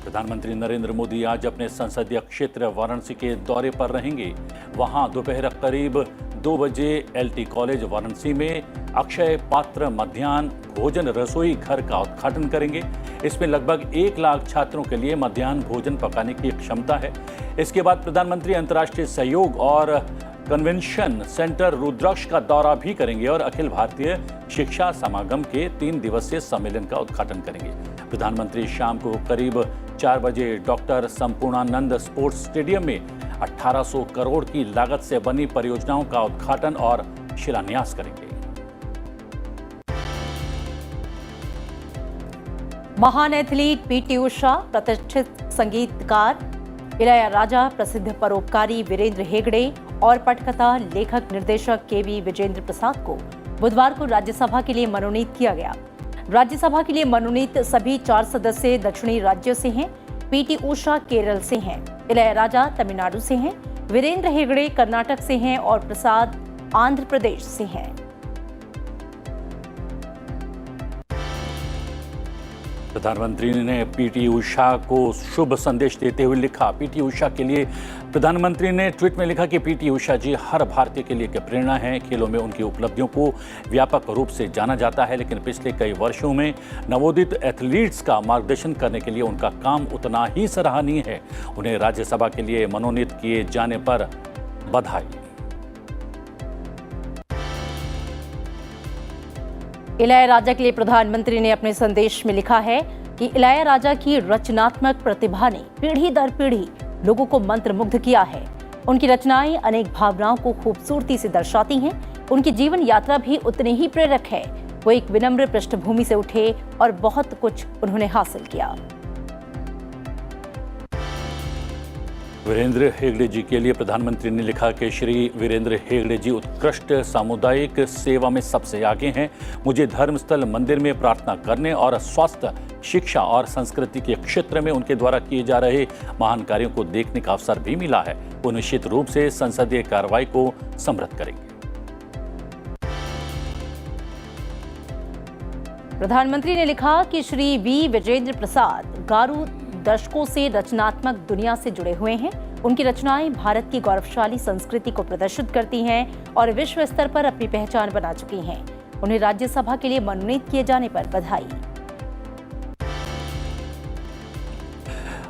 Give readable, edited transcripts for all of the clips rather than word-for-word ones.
प्रधानमंत्री नरेंद्र मोदी आज अपने संसदीय क्षेत्र वाराणसी के दौरे पर रहेंगे। वहां दोपहर करीब 2 बजे एलटी कॉलेज वाराणसी में अक्षय पात्र मध्याह्न भोजन रसोई घर का उद्घाटन करेंगे। इसमें लगभग 1 लाख छात्रों के लिए मध्याह्न भोजन पकाने की क्षमता है। इसके बाद प्रधानमंत्री अंतर्राष्ट्रीय सहयोग और कन्वेंशन सेंटर रुद्राक्ष का दौरा भी करेंगे और अखिल भारतीय शिक्षा समागम के 3 दिवसीय सम्मेलन का उद्घाटन करेंगे। प्रधानमंत्री शाम को करीब 4 बजे डॉक्टर संपूर्णानंद स्पोर्ट्स स्टेडियम में 1800 करोड़ की लागत से बनी परियोजनाओं का उद्घाटन और शिलान्यास करेंगे। महान एथलीट पीटी उषा, प्रतिष्ठित संगीतकार इलैयाराजा, प्रसिद्ध परोपकारी वीरेंद्र हेगड़े और पटकथा लेखक निर्देशक केवी विजेंद्र प्रसाद को बुधवार को राज्यसभा के लिए मनोनीत किया गया। राज्यसभा के लिए मनोनीत सभी 4 सदस्य दक्षिणी राज्यों से हैं। पीटी उषा केरल से हैं, इलैयाराजा तमिलनाडु से हैं, वीरेंद्र हेगड़े कर्नाटक से हैं और प्रसाद आंध्र प्रदेश से हैं। प्रधानमंत्री ने पीटी उषा को शुभ संदेश देते हुए लिखा। पीटी उषा के लिए प्रधानमंत्री ने ट्वीट में लिखा कि पीटी उषा जी हर भारतीय के लिए एक प्रेरणा है। खेलों में उनकी उपलब्धियों को व्यापक रूप से जाना जाता है, लेकिन पिछले कई वर्षों में नवोदित एथलीट्स का मार्गदर्शन करने के लिए उनका काम उतना ही सराहनीय है। उन्हें राज्यसभा के लिए मनोनीत किए जाने पर बधाई। इलैयाराजा के लिए प्रधानमंत्री ने अपने संदेश में लिखा है कि इलैयाराजा की रचनात्मक प्रतिभा ने पीढ़ी दर पीढ़ी लोगों को मंत्रमुग्ध किया है। उनकी रचनाएं अनेक भावनाओं को खूबसूरती से दर्शाती हैं। उनकी जीवन यात्रा भी उतनी ही प्रेरक है। वो एक विनम्र पृष्ठभूमि से उठे और बहुत कुछ उन्होंने हासिल किया। वीरेंद्र हेगड़े जी के लिए प्रधानमंत्री ने लिखा कि श्री वीरेंद्र हेगड़े जी उत्कृष्ट सामुदायिक सेवा में सबसे आगे हैं। मुझे धर्मस्थल मंदिर में प्रार्थना करने और स्वास्थ्य, शिक्षा और संस्कृति के क्षेत्र में उनके द्वारा किए जा रहे महान कार्यों को देखने का अवसर भी मिला है। वो निश्चित रूप से संसदीय कार्रवाई को समृद्ध करेंगे। प्रधानमंत्री ने लिखा कि श्री वी विजेंद्र प्रसाद गारू दशकों से रचनात्मक दुनिया से जुड़े हुए हैं। उनकी रचनाएं भारत की गौरवशाली संस्कृति को प्रदर्शित करती हैं और विश्व स्तर पर अपनी पहचान बना चुकी हैं। उन्हें राज्यसभा के लिए मनोनीत किए जाने पर बधाई।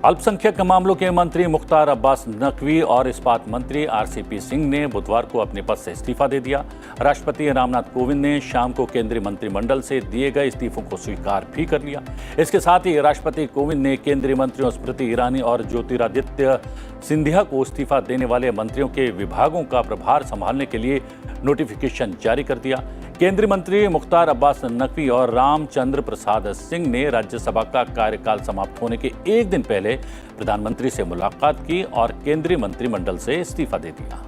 अल्पसंख्यक मामलों के मंत्री मुख्तार अब्बास नकवी और इस्पात मंत्री आरसीपी सिंह ने बुधवार को अपने पद से इस्तीफा दे दिया। राष्ट्रपति रामनाथ कोविंद ने शाम को केंद्रीय मंत्रिमंडल से दिए गए इस्तीफों को स्वीकार भी कर लिया। इसके साथ ही राष्ट्रपति कोविंद ने केंद्रीय मंत्रियों स्मृति ईरानी और ज्योतिरादित्य सिंधिया को इस्तीफा देने वाले मंत्रियों के विभागों का प्रभार संभालने के लिए नोटिफिकेशन जारी कर दिया। केंद्रीय मंत्री मुख्तार अब्बास नकवी और रामचंद्र प्रसाद सिंह ने राज्यसभा का कार्यकाल समाप्त होने के 1 दिन पहले प्रधानमंत्री से मुलाकात की और केंद्रीय मंत्रिमंडल से इस्तीफा दे दिया।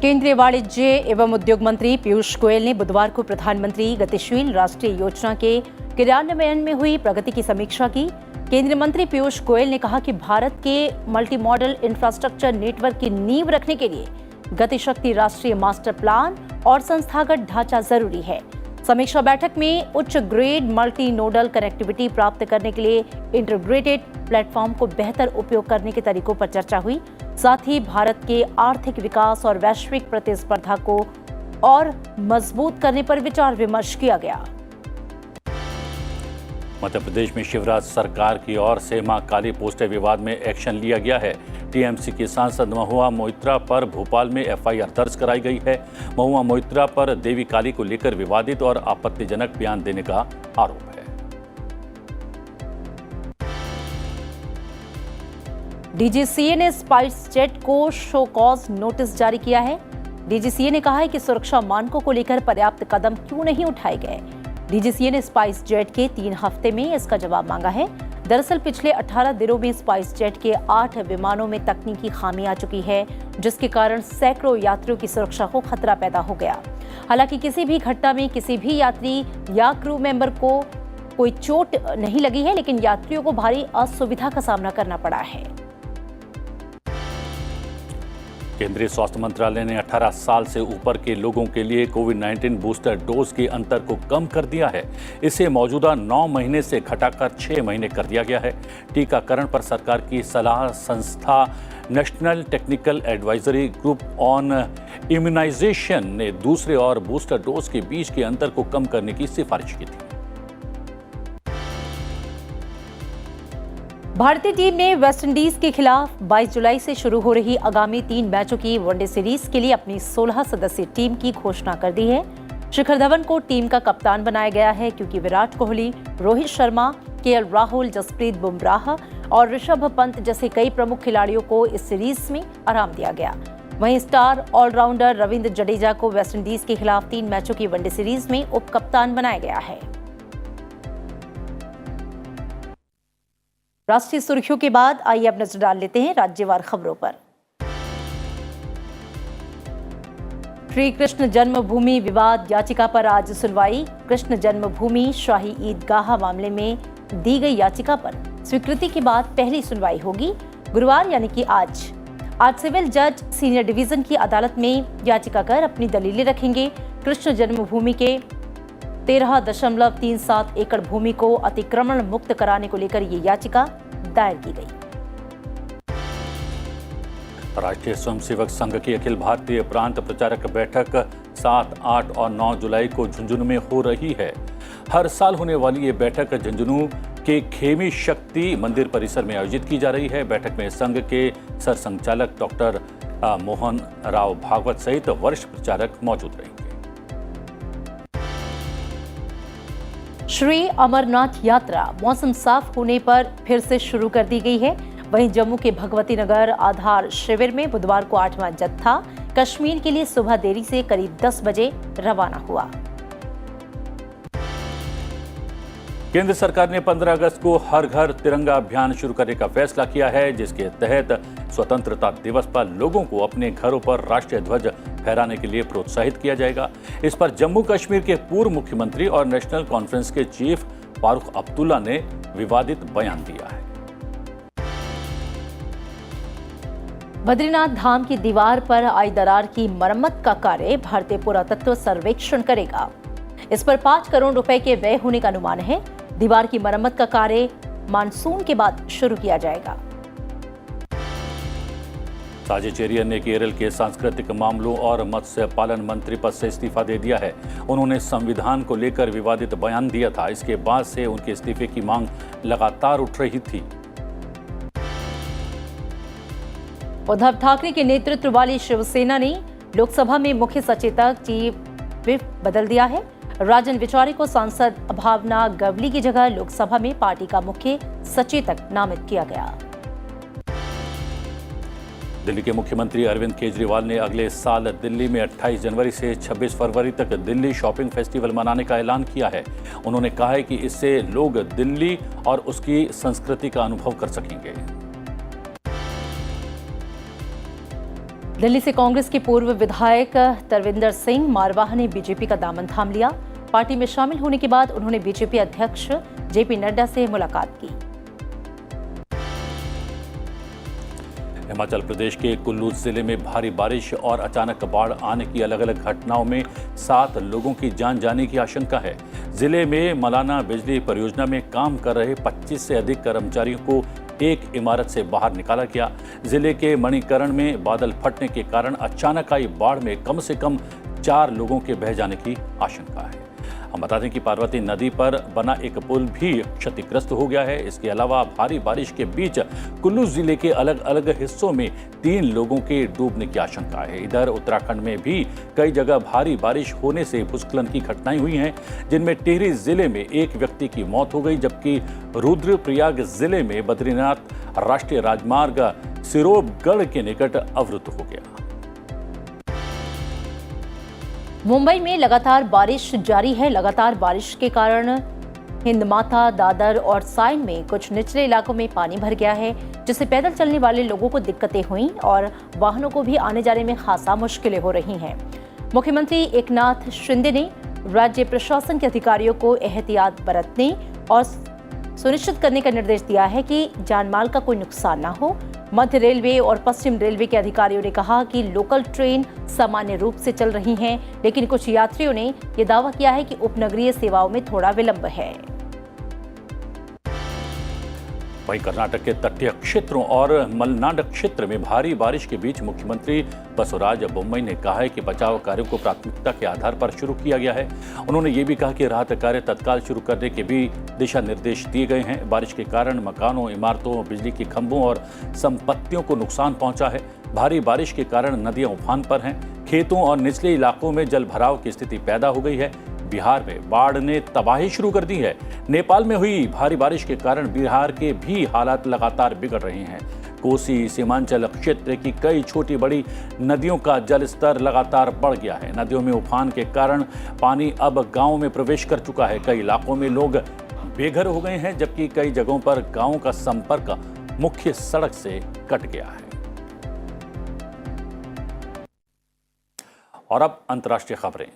केंद्रीय वाणिज्य एवं उद्योग मंत्री पीयूष गोयल ने बुधवार को प्रधानमंत्री गतिशील राष्ट्रीय योजना के क्रियान्वयन में हुई प्रगति की समीक्षा की। केंद्रीय मंत्री पीयूष गोयल ने कहा कि भारत के मल्टी मॉडल इंफ्रास्ट्रक्चर नेटवर्क की नींव रखने के लिए गतिशक्ति राष्ट्रीय मास्टर प्लान और संस्थागत ढांचा जरूरी है। समीक्षा बैठक में उच्च ग्रेड मल्टी नोडल कनेक्टिविटी प्राप्त करने के लिए इंटीग्रेटेड प्लेटफॉर्म को बेहतर उपयोग करने के तरीकों पर चर्चा हुई। साथ ही भारत के आर्थिक विकास और वैश्विक प्रतिस्पर्धा को और मजबूत करने पर विचार विमर्श किया गया। मध्य प्रदेश में शिवराज सरकार की ओर से मां काली पोस्टर विवाद में एक्शन लिया गया है। टीएमसी की सांसद महुआ मोइत्रा पर भोपाल में एफआईआर दर्ज कराई गई है। महुआ मोइत्रा पर देवी काली को लेकर विवादित और आपत्तिजनक बयान देने का आरोप है। डीजीसीए ने स्पाइस जेट को शो कॉज नोटिस जारी किया है। डीजीसीए ने कहा है कि सुरक्षा मानकों को लेकर पर्याप्त कदम क्यों नहीं उठाए गए। डीजीसीए ने स्पाइस जेट के 3 हफ्ते में इसका जवाब मांगा है। दरअसल पिछले 18 दिनों में स्पाइस जेट के 8 विमानों में तकनीकी खामी आ चुकी है, जिसके कारण सैकड़ों यात्रियों की सुरक्षा को खतरा पैदा हो गया। हालांकि किसी भी घटना में किसी भी यात्री या क्रू मेंबर को कोई चोट नहीं लगी है, लेकिन यात्रियों को भारी असुविधा का सामना करना पड़ा है। केंद्रीय स्वास्थ्य मंत्रालय ने 18 साल से ऊपर के लोगों के लिए कोविड-19 बूस्टर डोज के अंतर को कम कर दिया है। इसे मौजूदा 9 महीने से घटाकर 6 महीने कर दिया गया है। टीकाकरण पर सरकार की सलाह संस्था National Technical Advisory Group on Immunisation ने दूसरे और बूस्टर डोज के बीच के अंतर को कम करने की सिफारिश की थी। भारतीय टीम ने वेस्टइंडीज के खिलाफ 22 जुलाई से शुरू हो रही आगामी 3 मैचों की वनडे सीरीज के लिए अपनी 16 सदस्यीय टीम की घोषणा कर दी है। शिखर धवन को टीम का कप्तान बनाया गया है क्योंकि विराट कोहली, रोहित शर्मा, केएल राहुल, जसप्रीत बुमराह और ऋषभ पंत जैसे कई प्रमुख खिलाड़ियों को इस सीरीज में आराम दिया गया। वहीं स्टार ऑलराउंडर रविंद्र जडेजा को वेस्टइंडीज के खिलाफ 3 मैचों की वनडे सीरीज में उप कप्तान बनाया गया है। राष्ट्रीय सुर्खियों के बाद आइए अब नजर डाल लेते हैं राज्यवार खबरों पर। श्री कृष्ण जन्मभूमि विवाद याचिका पर आज सुनवाई। कृष्ण जन्मभूमि शाही ईदगाह मामले में दी गई याचिका पर स्वीकृति के बाद पहली सुनवाई होगी। गुरुवार यानी कि आज सिविल जज सीनियर डिवीजन की अदालत में याचिकाकार अपनी दलीलें रखेंगे। कृष्ण जन्मभूमि के 13.37 एकड़ भूमि को अतिक्रमण मुक्त कराने को लेकर ये याचिका दायर की गई। राष्ट्रीय स्वयंसेवक संघ की अखिल भारतीय प्रांत प्रचारक बैठक 7, 8 और 9 जुलाई को झुंझुनू में हो रही है। हर साल होने वाली ये बैठक झुंझुनू के खेमी शक्ति मंदिर परिसर में आयोजित की जा रही है। बैठक में संघ के सरसंघचालक डॉक्टर मोहन राव भागवत सहित वरिष्ठ प्रचारक मौजूद रहेंगे। श्री अमरनाथ यात्रा मौसम साफ होने पर फिर से शुरू कर दी गई है। वहीं जम्मू के भगवती नगर आधार शिविर में बुधवार को 8वां जत्था कश्मीर के लिए सुबह देरी से करीब 10 बजे रवाना हुआ। केंद्र सरकार ने 15 अगस्त को हर घर तिरंगा अभियान शुरू करने का फैसला किया है, जिसके तहत स्वतंत्रता दिवस पर लोगों को अपने घरों पर राष्ट्रीय ध्वज फहराने के लिए प्रोत्साहित किया जाएगा। इस पर जम्मू कश्मीर के पूर्व मुख्यमंत्री और नेशनल कॉन्फ्रेंस के चीफ फारूक अब्दुल्ला ने विवादित बयान दिया है। बद्रीनाथ धाम की दीवार पर आई दरार की मरम्मत का कार्य भारतीय पुरातत्व सर्वेक्षण करेगा। इस पर 5 करोड़ रुपए के व्यय होने का अनुमान है। दीवार की मरम्मत का कार्य मानसून के बाद शुरू किया जाएगा। साजिद चेरियन ने केरल के सांस्कृतिक मामलों और मत्स्य पालन मंत्री पद से इस्तीफा दे दिया है। उन्होंने संविधान को लेकर विवादित बयान दिया था। इसके बाद से उनके इस्तीफे की मांग लगातार उठ रही थी। उद्धव ठाकरे के नेतृत्व वाली शिवसेना ने लोकसभा में मुख्य सचेतक चीफ व्हिप बदल दिया है। राजन विचारे को सांसद भावना गवली की जगह लोकसभा में पार्टी का मुख्य सचेतक नामित किया गया। दिल्ली के मुख्यमंत्री अरविंद केजरीवाल ने अगले साल दिल्ली में 28 जनवरी से 26 फरवरी तक दिल्ली शॉपिंग फेस्टिवल मनाने का ऐलान किया है। उन्होंने कहा है कि इससे लोग दिल्ली और उसकी संस्कृति का अनुभव कर सकेंगे। दिल्ली से कांग्रेस के पूर्व विधायक तरविंदर सिंह मारवाह ने बीजेपी का दामन थाम लिया। पार्टी में शामिल होने के बाद उन्होंने बीजेपी अध्यक्ष जेपी नड्डा से मुलाकात की। हिमाचल प्रदेश के कुल्लू जिले में भारी बारिश और अचानक बाढ़ आने की अलग अलग घटनाओं में 7 लोगों की जान जाने की आशंका है। जिले में मलाना बिजली परियोजना में काम कर रहे 25 से अधिक कर्मचारियों को एक इमारत से बाहर निकाला गया। जिले के मणिकरण में बादल फटने के कारण अचानक आई बाढ़ में कम से कम 4 लोगों के बह जाने की आशंका है। हम बता दें कि पार्वती नदी पर बना एक पुल भी क्षतिग्रस्त हो गया है। इसके अलावा भारी बारिश के बीच कुल्लू जिले के अलग अलग हिस्सों में 3 लोगों के डूबने की आशंका है। इधर उत्तराखंड में भी कई जगह भारी बारिश होने से भूस्खलन की घटनाएं हुई हैं, जिनमें टिहरी जिले में एक व्यक्ति की मौत हो गई, जबकि रुद्रप्रयाग जिले में बद्रीनाथ राष्ट्रीय राजमार्ग सिरोबगढ़ के निकट अवरुद्ध हो गया। मुंबई में लगातार बारिश जारी है। लगातार बारिश के कारण हिंदमाता, दादर और साइन में कुछ निचले इलाकों में पानी भर गया है, जिससे पैदल चलने वाले लोगों को दिक्कतें हुई और वाहनों को भी आने जाने में खासा मुश्किलें हो रही हैं। मुख्यमंत्री एकनाथ शिंदे ने राज्य प्रशासन के अधिकारियों को एहतियात बरतने और सुनिश्चित करने का निर्देश दिया है कि जानमाल का कोई नुकसान न हो। मध्य रेलवे और पश्चिम रेलवे के अधिकारियों ने कहा कि लोकल ट्रेन सामान्य रूप से चल रही हैं, लेकिन कुछ यात्रियों ने यह दावा किया है कि उपनगरीय सेवाओं में थोड़ा विलंब है। वहीं कर्नाटक के तटीय क्षेत्रों और मलनाड क्षेत्र में भारी बारिश के बीच मुख्यमंत्री बसवराज बोम्मई ने कहा है कि बचाव कार्यों को प्राथमिकता के आधार पर शुरू किया गया है। उन्होंने ये भी कहा कि राहत कार्य तत्काल शुरू करने के भी दिशा निर्देश दिए गए हैं। बारिश के कारण मकानों, इमारतों, बिजली के खंभों और संपत्तियों को नुकसान पहुंचा है। भारी बारिश के कारण नदियां उफान पर हैं। खेतों और निचले इलाकों में जल भराव की स्थिति पैदा हो गई है। बिहार में बाढ़ ने तबाही शुरू कर दी है। नेपाल में हुई भारी बारिश के कारण बिहार के भी हालात लगातार बिगड़ रहे हैं। कोसी सीमांचल क्षेत्र की कई छोटी बड़ी नदियों का जलस्तर लगातार बढ़ गया है। नदियों में उफान के कारण पानी अब गांव में प्रवेश कर चुका है। कई इलाकों में लोग बेघर हो गए हैं, जबकि कई जगहों पर गांवों का संपर्क मुख्य सड़क से कट गया है। और अब अंतर्राष्ट्रीय खबरें।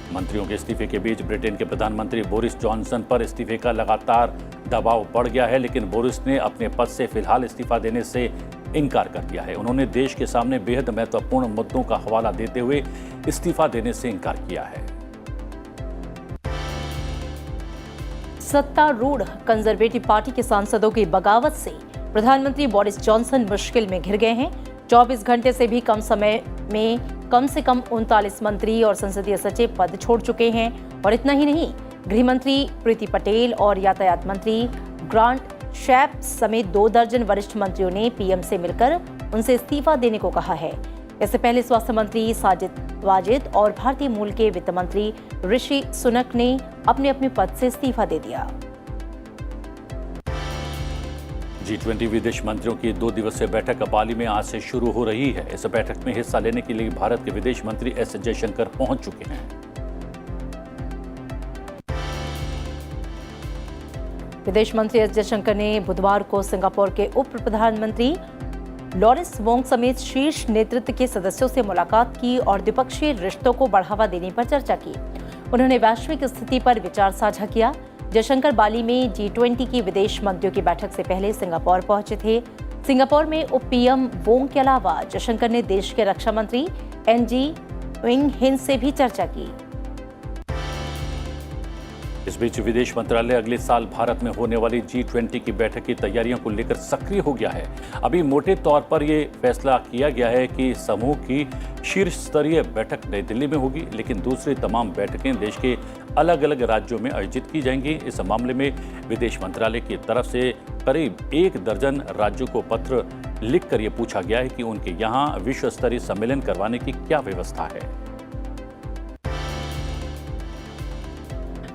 मंत्रियों के इस्तीफे के बीच ब्रिटेन के प्रधानमंत्री बोरिस जॉनसन पर इस्तीफे का लगातार दबाव बढ़ गया है, लेकिन बोरिस ने अपने पद से फिलहाल इस्तीफा देने से इनकार कर दिया है। उन्होंने देश के सामने बेहद महत्वपूर्ण मुद्दों का हवाला देते हुए इस्तीफा देने से इनकार किया है। सत्तारूढ़ कंजर्वेटिव पार्टी के सांसदों की बगावत से प्रधानमंत्री बोरिस जॉनसन मुश्किल में घिर गए हैं। 24 घंटे से भी कम समय में कम से कम 39 मंत्री और संसदीय सचिव पद छोड़ चुके हैं। और इतना ही नहीं, गृह मंत्री प्रीति पटेल और यातायात मंत्री ग्रांट शैप्स समेत 2 दर्जन वरिष्ठ मंत्रियों ने पीएम से मिलकर उनसे इस्तीफा देने को कहा है। इससे पहले स्वास्थ्य मंत्री साजिद वाजिद और भारतीय मूल के वित्त मंत्री ऋषि सुनक ने अपने अपने पद से इस्तीफा दे दिया। G20 विदेश मंत्रियों की 2 दिवसीय बैठक बाली में आज से शुरू हो रही है। इस बैठक में हिस्सा लेने के लिए भारत के विदेश मंत्री एस जयशंकर पहुंच चुके हैं। विदेश मंत्री एस जयशंकर ने बुधवार को सिंगापुर के उप प्रधानमंत्री लॉरेंस वोंग समेत शीर्ष नेतृत्व के सदस्यों से मुलाकात की और द्विपक्षीय रिश्तों को बढ़ावा देने पर चर्चा की। उन्होंने वैश्विक स्थिति पर विचार साझा किया। जयशंकर बाली में G20 की विदेश मंत्रियों की बैठक से पहले सिंगापुर पहुंचे थे। सिंगापुर में उप पीएम वोंग के अलावा जयशंकर ने देश के रक्षा मंत्री NG विंग हिन से भी चर्चा की। इस बीच विदेश मंत्रालय अगले साल भारत में होने वाली G20 की बैठक की तैयारियों को लेकर सक्रिय हो गया है। अभी मोटे तौर पर यह फैसला किया गया है कि समूह की शीर्ष स्तरीय बैठक नई दिल्ली में होगी, लेकिन दूसरी तमाम बैठकें देश के अलग अलग राज्यों में आयोजित की जाएंगी। इस मामले में विदेश मंत्रालय की तरफ से करीब 1 दर्जन राज्यों को पत्र लिखकर यह पूछा गया है कि उनके यहाँ विश्व स्तरीय सम्मेलन करवाने की क्या व्यवस्था है।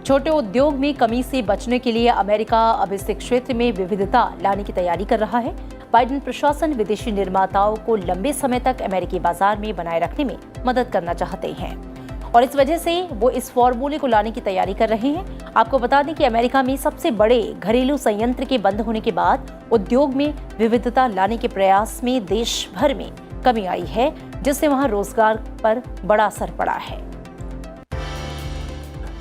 छोटे उद्योग में कमी से बचने के लिए अमेरिका अब इस क्षेत्र में विविधता लाने की तैयारी कर रहा है। बाइडेन प्रशासन विदेशी निर्माताओं को लंबे समय तक अमेरिकी बाजार में बनाए रखने में मदद करना चाहते हैं और इस वजह से वो इस फॉर्मूले को लाने की तैयारी कर रहे हैं। आपको बता दें कि अमेरिका में सबसे बड़े घरेलू संयंत्र के बंद होने के बाद उद्योग में विविधता लाने के प्रयास में देश भर में कमी आई है, जिससे वहां रोजगार पर बड़ा असर पड़ा है।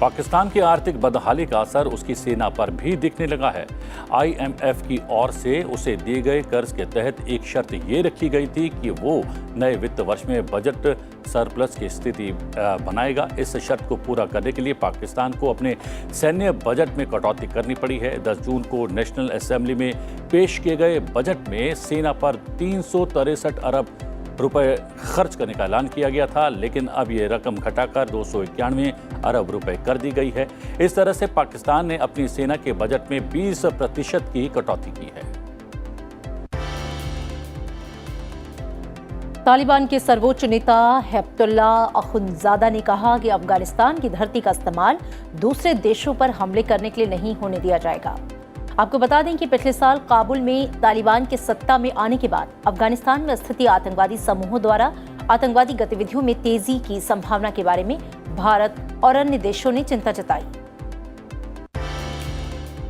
पाकिस्तान की आर्थिक बदहाली का असर उसकी सेना पर भी दिखने लगा है। IMF की ओर से उसे दिए गए कर्ज के तहत एक शर्त ये रखी गई थी कि वो नए वित्त वर्ष में बजट सरप्लस की स्थिति बनाएगा। इस शर्त को पूरा करने के लिए पाकिस्तान को अपने सैन्य बजट में कटौती करनी पड़ी है। 10 जून को नेशनल असेंबली में पेश किए गए बजट में सेना पर 363 अरब रुपए खर्च करने का ऐलान किया गया था, लेकिन अब ये रकम घटाकर 291 अरब रुपए कर दी गई है। इस तरह से पाकिस्तान ने अपनी सेना के बजट में 20% की कटौती की है। तालिबान के सर्वोच्च नेता हिब्बतुल्ला अखुंदजादा ने कहा कि अफगानिस्तान की धरती का इस्तेमाल दूसरे देशों पर हमले करने के लिए नहीं होने दिया जाएगा। आपको बता दें कि पिछले साल काबुल में तालिबान के सत्ता में आने के बाद अफगानिस्तान में स्थित आतंकवादी समूहों द्वारा आतंकवादी गतिविधियों में तेजी की संभावना के बारे में भारत और अन्य देशों ने चिंता जताई।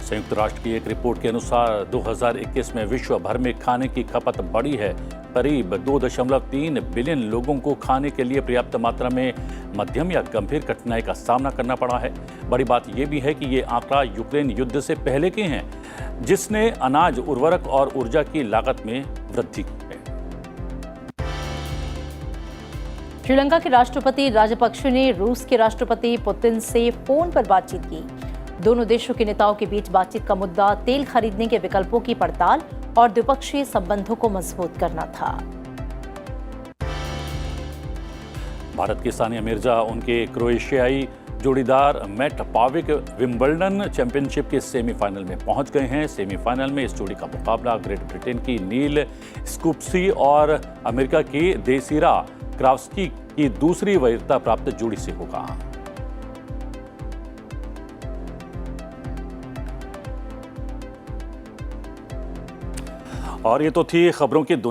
संयुक्त राष्ट्र की एक रिपोर्ट के अनुसार 2021 में विश्व भर में खाने की खपत बढ़ी है। करीब 2.3 बिलियन लोगों को खाने के लिए पर्याप्त मात्रा में मध्यम या गंभीर कठिनाई का सामना करना पड़ा है। बड़ी बात यह भी है कि ये आंकड़ा यूक्रेन युद्ध से पहले के हैं, जिसने अनाज, उर्वरक और ऊर्जा की लागत में वृद्धि की है। श्रीलंका के राष्ट्रपति राजपक्षे ने रूस के राष्ट्रपति पुतिन से फोन पर बातचीत की। दोनों देशों के नेताओं के बीच बातचीत का मुद्दा तेल खरीदने के विकल्पों की पड़ताल और द्विपक्षीय संबंधों को मजबूत करना था। भारत की सानिया मिर्जा उनके क्रोएशियाई जोड़ीदार मैट पाविक विंबलडन चैंपियनशिप के सेमीफाइनल में पहुंच गए हैं। सेमीफाइनल में इस जोड़ी का मुकाबला ग्रेट ब्रिटेन की नील स्कूप्सी और अमेरिका की देसीरा क्रावस्की की दूसरी वरीयता प्राप्त जोड़ी से होगा। और ये तो थी खबरों की दुनिया।